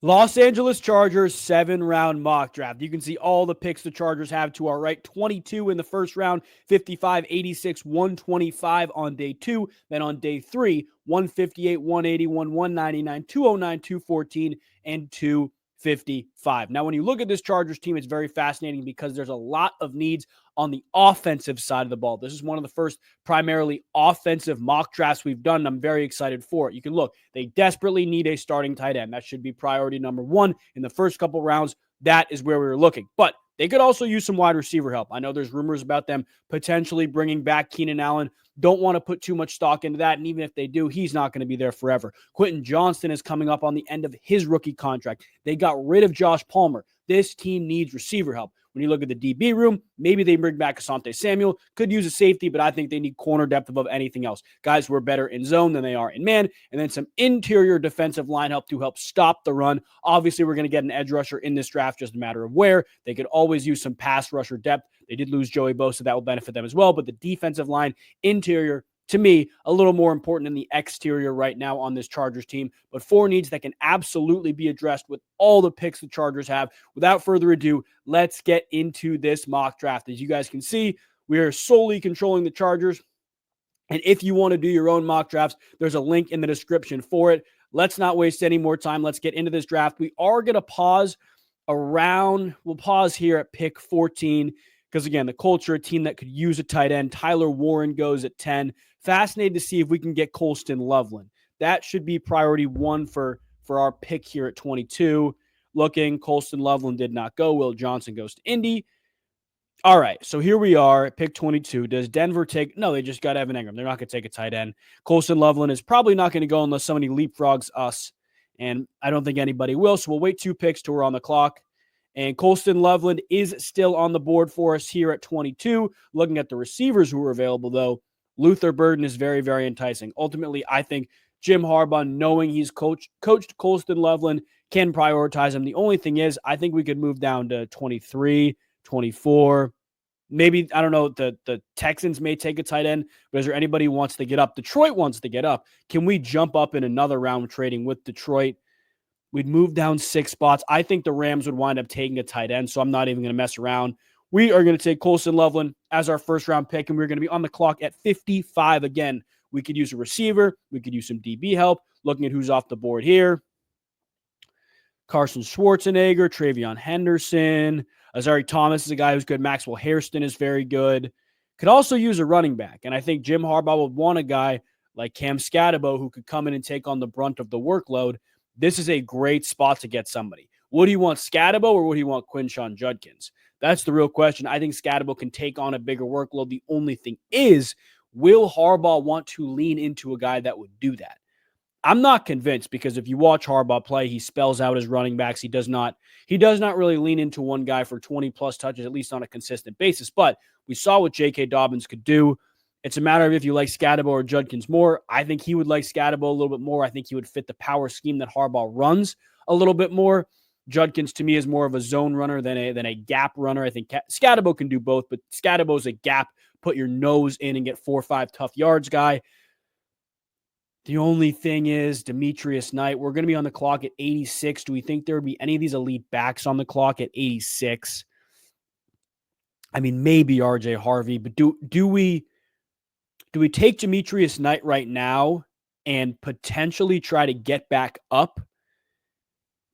Los Angeles Chargers 7-round mock draft. You can see all the picks the Chargers have to our right. 22 in the first round, 55, 86, 125 on day 2. Then on day 3, 158, 181, 199, 209, 214, and 255. Now, when you look at this Chargers team, it's very fascinating because there's a lot of needs on the offensive side of the ball. This is one of the first primarily offensive mock drafts we've done, and I'm very excited for it. You can look, they desperately need a starting tight end. That should be priority number 1 in the first couple rounds. That is where we were looking. But they could also use some wide receiver help. I know there's rumors about them potentially bringing back Keenan Allen. Don't want to put too much stock into that, and even if they do, he's not going to be there forever. Quentin Johnston is coming up on the end of his rookie contract. They got rid of Josh Palmer. This team needs receiver help. When you look at the DB room, maybe they bring back Asante Samuel. Could use a safety, but I think they need corner depth above anything else. Guys who are better in zone than they are in man, and then some interior defensive line help to help stop the run. Obviously, we're going to get an edge rusher in this draft, just a matter of where. They could always use some pass rusher depth. They did lose Joey Bosa, so that will benefit them as well, but the defensive line, interior, to me, a little more important than the exterior right now on this Chargers team, but 4 needs that can absolutely be addressed with all the picks the Chargers have. Without further ado, let's get into this mock draft. As you guys can see, we are solely controlling the Chargers, and if you want to do your own mock drafts, there's a link in the description for it. Let's not waste any more time. Let's get into this draft. We are going to pause here at pick 14, because, again, the Colts are a team that could use a tight end. Tyler Warren goes at 10. Fascinated to see if we can get Colston Loveland. That should be priority 1 for our pick here at 22. Looking, Colston Loveland did not go. Will Johnson goes to Indy. All right, so here we are at pick 22. Does Denver take – no, they just got Evan Engram. They're not going to take a tight end. Colston Loveland is probably not going to go unless somebody leapfrogs us, and I don't think anybody will, so we'll wait 2 picks till we're on the clock. And Colston Loveland is still on the board for us here at 22. Looking at the receivers who are available, though, Luther Burden is very, very enticing. Ultimately, I think Jim Harbaugh, knowing he's coached Colston Loveland, can prioritize him. The only thing is, I think we could move down to 23, 24. Maybe, I don't know, the Texans may take a tight end, but is there anybody who wants to get up? Detroit wants to get up. Can we jump up in another round trading with Detroit? We'd move down 6 spots. I think the Rams would wind up taking a tight end, so I'm not even going to mess around. We are going to take Colston Loveland as our first-round pick, and we're going to be on the clock at 55 again. We could use a receiver. We could use some DB help. Looking at who's off the board here. Carson Schwarzenegger, Travion Henderson. Azari Thomas is a guy who's good. Maxwell Hairston is very good. Could also use a running back, and I think Jim Harbaugh would want a guy like Cam Scatabo who could come in and take on the brunt of the workload. This is a great spot to get somebody. Would he want Scatabo or would he want Quinshon Judkins? That's the real question. I think Scatabo can take on a bigger workload. The only thing is, will Harbaugh want to lean into a guy that would do that? I'm not convinced, because if you watch Harbaugh play, he spells out his running backs. He does not really lean into one guy for 20-plus touches, at least on a consistent basis. But we saw what J.K. Dobbins could do. It's a matter of if you like Scatabo or Judkins more. I think he would like Scatabo a little bit more. I think he would fit the power scheme that Harbaugh runs a little bit more. Judkins, to me, is more of a zone runner than a gap runner. I think Scatabo can do both, but Scatabo is a gap, put your nose in and get 4 or 5 tough yards guy. The only thing is Demetrius Knight. We're going to be on the clock at 86. Do we think there would be any of these elite backs on the clock at 86? I mean, maybe RJ Harvey, but do we take Demetrius Knight right now and potentially try to get back up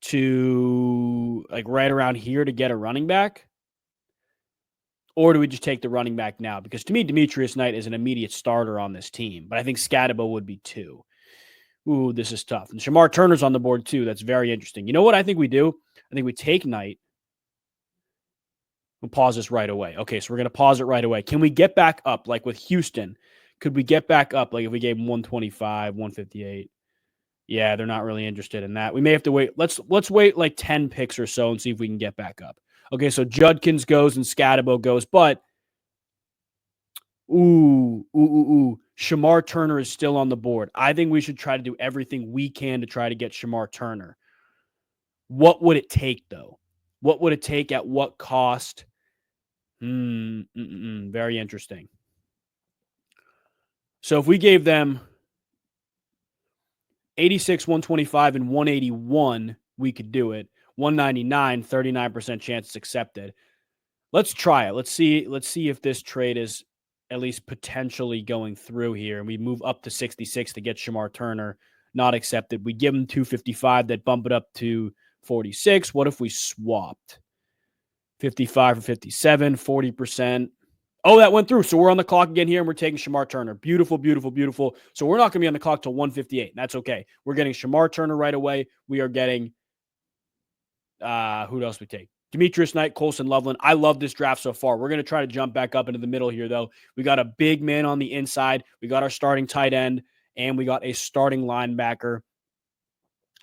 to like right around here to get a running back? Or do we just take the running back now? Because to me, Demetrius Knight is an immediate starter on this team, but I think Scatabo would be too. Ooh, this is tough. And Shamar Turner's on the board too. That's very interesting. You know what I think we do? I think we take Knight. We'll pause this right away. Okay, so we're going to pause it right away. Can we get back up like with Houston? Could we get back up like if we gave him 125, 158? Yeah, they're not really interested in that. We may have to wait. Let's wait like 10 picks or so and see if we can get back up. Okay, so Judkins goes and Scatabo goes, but Shamar Turner is still on the board. I think we should try to do everything we can to try to get Shamar Turner. What would it take, though? What would it take at what cost? Very interesting. So if we gave them 86, 125, and 181, we could do it. 199, 39% chance it's accepted. Let's try it. Let's see if this trade is at least potentially going through here. And we move up to 66 to get Shamar Turner. Not accepted. We give him 255, that bump it up to 46. What if we swapped? 55 for 57, 40%. Oh, that went through. So we're on the clock again here, and we're taking Shamar Turner. Beautiful, beautiful, beautiful. So we're not going to be on the clock till 158, and that's okay. We're getting Shamar Turner right away. We are getting, who else we take? Demetrius Knight, Colson Loveland. I love this draft so far. We're going to try to jump back up into the middle here, though. We got a big man on the inside. We got our starting tight end, and we got a starting linebacker.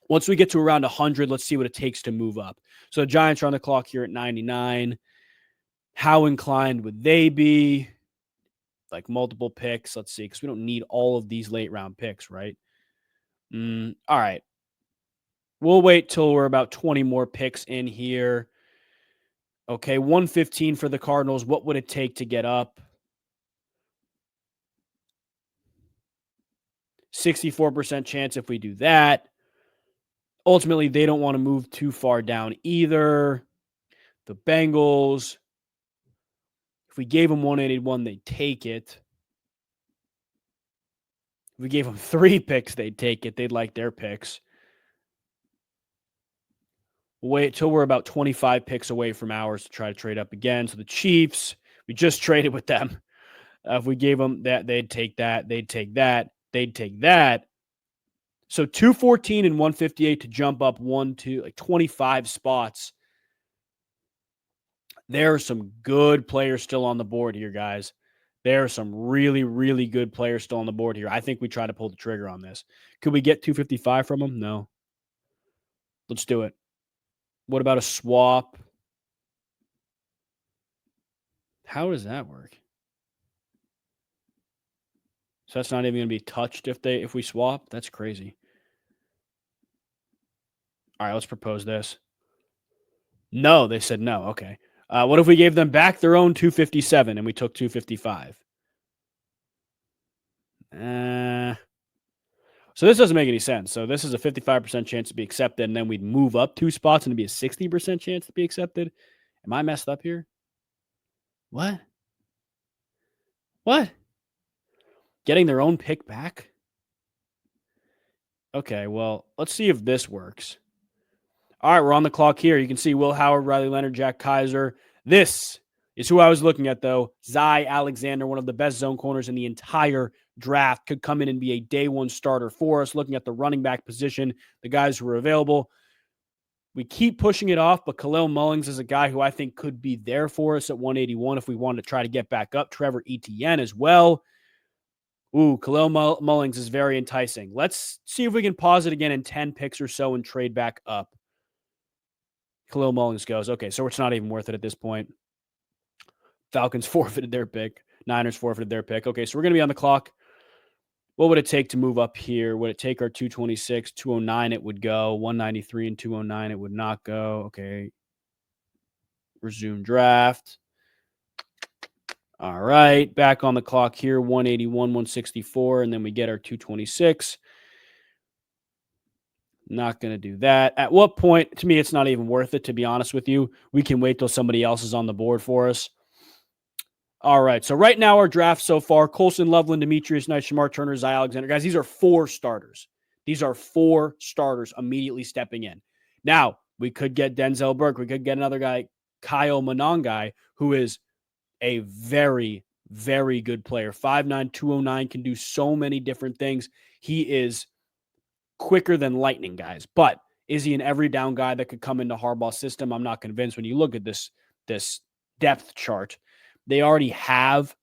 Once we get to around 100, let's see what it takes to move up. So the Giants are on the clock here at 99. How inclined would they be? Like multiple picks. Let's see, because we don't need all of these late round picks, right? All right. We'll wait till we're about 20 more picks in here. Okay, 115 for the Cardinals. What would it take to get up? 64% chance if we do that. Ultimately, they don't want to move too far down either. The Bengals, if we gave them 181, they'd take it. If we gave them 3 picks, they'd take it. They'd like their picks. We'll wait till we're about 25 picks away from ours to try to trade up again. So the Chiefs, we just traded with them. If we gave them that, they'd take that. They'd take that. They'd take that. So 214 and 158 to jump up 25 spots. There are some good players still on the board here, guys. There are some really, really good players still on the board here. I think we try to pull the trigger on this. Could we get 255 from them? No. Let's do it. What about a swap? How does that work? So that's not even going to be touched if we swap? That's crazy. All right, let's propose this. No, they said no. Okay. What if we gave them back their own 257 and we took 255? So this doesn't make any sense. So this is a 55% chance to be accepted, and then we'd move up 2 spots and it'd be a 60% chance to be accepted. Am I messed up here? What? Getting their own pick back? Okay, well, let's see if this works. All right, we're on the clock here. You can see Will Howard, Riley Leonard, Jack Kaiser. This is who I was looking at, though. Zy Alexander, one of the best zone corners in the entire draft, could come in and be a day one starter for us. Looking at the running back position, the guys who are available. We keep pushing it off, but Khalil Mullings is a guy who I think could be there for us at 181 if we wanted to try to get back up. Trevor Etienne as well. Ooh, Khalil Mullings is very enticing. Let's see if we can pause it again in 10 picks or so and trade back up. Khalil Mullings goes. Okay, so it's not even worth it at this point. Falcons forfeited their pick. Niners forfeited their pick. Okay, so we're going to be on the clock. What would it take to move up here? Would it take our 226, 209 it would go, 193 and 209 it would not go. Okay. Resume draft. All right, back on the clock here, 181, 164, and then we get our 226. Not going to do that. At what point, to me, it's not even worth it, to be honest with you. We can wait till somebody else is on the board for us. All right, so right now our draft so far, Colson Loveland, Demetrius Knight, Shamar Turner, Zy Alexander. Guys, these are 4 starters. These are 4 starters immediately stepping in. Now, we could get Denzel Burke. We could get another guy, Kyle Monangai, who is a very, very good player. 5'9", 209, can do so many different things. He is quicker than lightning, guys. But is he an every down guy that could come into Harbaugh's system? I'm not convinced. When you look at this depth chart, they already have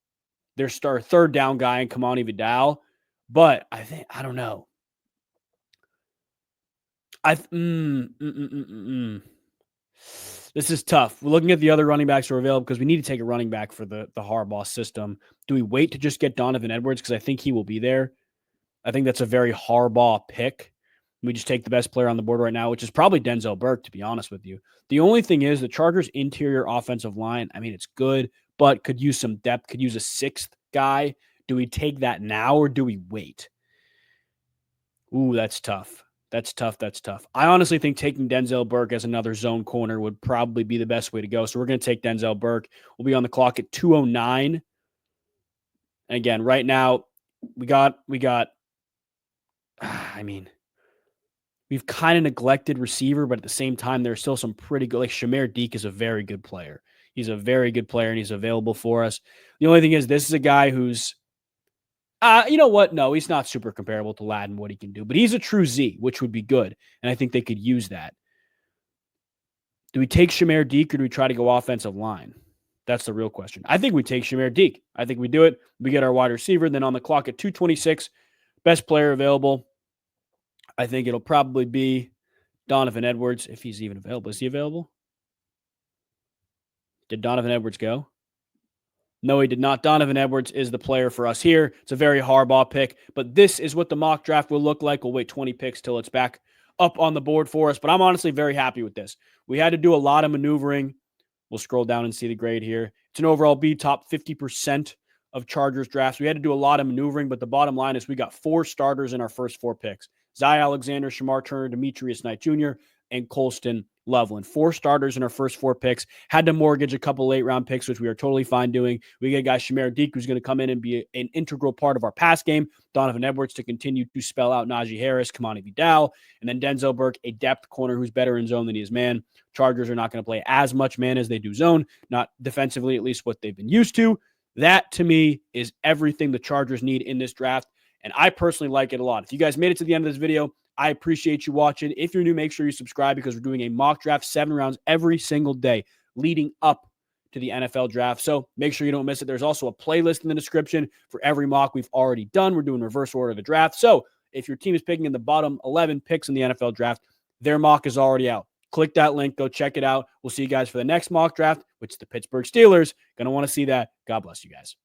their third down guy in Kamani Vidal. But I don't know. This is tough. We're looking at the other running backs who are available because we need to take a running back for the Harbaugh system. Do we wait to just get Donovan Edwards? Because I think he will be there. I think that's a very Harbaugh pick. We just take the best player on the board right now, which is probably Denzel Burke, to be honest with you. The only thing is the Chargers' interior offensive line, I mean, it's good, but could use some depth, could use a 6th guy. Do we take that now or do we wait? Ooh, that's tough. That's tough. That's tough. I honestly think taking Denzel Burke as another zone corner would probably be the best way to go. So we're going to take Denzel Burke. We'll be on the clock at 2:09. And again, right now, we got, I mean, we've kind of neglected receiver, but at the same time, there's still some pretty good, like Shamir Deke is a very good player. He's a very good player and he's available for us. The only thing is, this is a guy who's, you know what? No, he's not super comparable to Ladd and what he can do, but he's a true Z, which would be good. And I think they could use that. Do we take Shamir Deke or do we try to go offensive line? That's the real question. I think we take Shamir Deke. I think we do it. We get our wide receiver. Then on the clock at 2:26, best player available. I think it'll probably be Donovan Edwards, if he's even available. Is he available? Did Donovan Edwards go? No, he did not. Donovan Edwards is the player for us here. It's a very Harbaugh pick, but this is what the mock draft will look like. We'll wait 20 picks till it's back up on the board for us, but I'm honestly very happy with this. We had to do a lot of maneuvering. We'll scroll down and see the grade here. It's an overall B, top 50% of Chargers drafts. We had to do a lot of maneuvering, but the bottom line is we got 4 starters in our first 4 picks. Zy Alexander, Shamar Turner, Demetrius Knight Jr., and Colston Loveland. 4 starters in our first 4 picks. Had to mortgage a couple late-round picks, which we are totally fine doing. We get a guy, Shamir Deke, who's going to come in and be an integral part of our pass game. Donovan Edwards to continue to spell out Najee Harris, Kamani Vidal, and then Denzel Burke, a depth corner who's better in zone than he is man. Chargers are not going to play as much man as they do zone, not defensively, at least what they've been used to. That, to me, is everything the Chargers need in this draft, and I personally like it a lot. If you guys made it to the end of this video, I appreciate you watching. If you're new, make sure you subscribe because we're doing a mock draft 7 rounds every single day leading up to the NFL draft. So make sure you don't miss it. There's also a playlist in the description for every mock we've already done. We're doing reverse order of the draft. So if your team is picking in the bottom 11 picks in the NFL draft, their mock is already out. Click that link. Go check it out. We'll see you guys for the next mock draft, which is the Pittsburgh Steelers. Going to want to see that. God bless you guys.